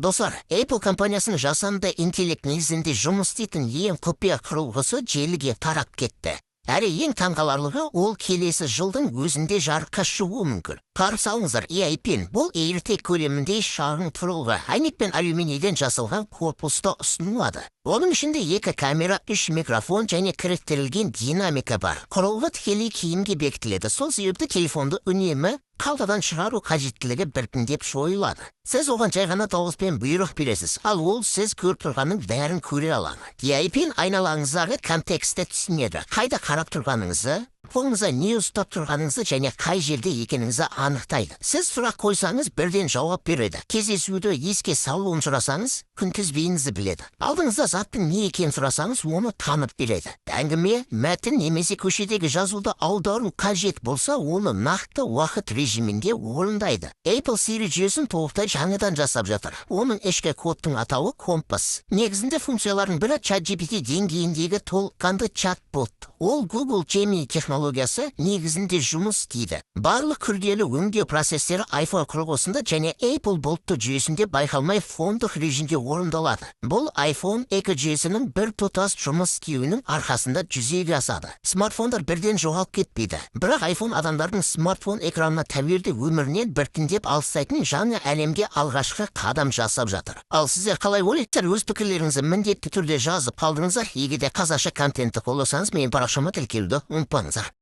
Достар, Apple компаниясының жасанды интеллект негізінде жұмыс істейтін ең құпия құрылғысы желіге тарап кетті. Әрі ең таңғаларлығы ол келесі жылдың өзінде жарыққа шығуы мүмкін. Қарап салыңыздар, AI-пен бұл AirTag көлемінде шағын құрылғы әйнек пен алюминийден жасалған корпуста ұсынылады. Оның ішінде 2 камера, 3 микрофон және кіріктірілген динамика бар. Құрылғы тікелей киімге бекітіледі. Сол себепті телефонды үнемі қалтадан шығару қажеттілігі біртіндеп жойылады. Сіз оған жай ғана дауыспен бұйрық бересіз, ал ол сіз көріп тұрғанның бәрін көре алады. AI-пен айналаңыздағы контекстті түсінеді. Қайда қарап тұрғаныңызды, қолыңызда не ұстап тұрғаныңызды және қай жерде екеніңізді анықтайды. Сіз сұрақ қойсаңыз бірден жауап береді. Кездесуді еске салуын сұрасаңыз, күнтізбеңізді біледі. Алдыңызда заттың не екенін сұрасаңыз, оны танып береді. Әңгіме, мәтін немесе көшедегі жазуды аудару қажет болса, оны нақты уақыт режимінде орындайды. Apple Siri жүйесін толықтай жаңадан жасап жатыр. Оның ішкі кодтың атауы компас. Негізінде функциялардың бірі ChatGPT деңгейіндегі толыққанды чат-бот. Ол Google Gemini технологиясы негізінде жұмыс істейді. Барлық күрделі өңдеу процестері iPhone құрылғысында және Apple болтты жүйесінде байқалмай фондық режимде орындалады. Бұл iPhone экожүйесінің бір тұтас жұмыс істеуінің арқасында жүзеге асады. Смартфондар бірден жоғалып кетпейді. Бірақ iPhone адамдардың смартфон экранына тәуелді өмірінен біртіндеп алыстайтын жаңа әлемге алғашқы қадам жасап жатыр. Ал сіздер қалай ойлайсыздар? Өз пікірлеріңізді міндетті түрде жазып қалдыңыздар. Егер де қазақша контентті қолдасаңыз, мен парақшама тіркелуді ұмытпаңыздар.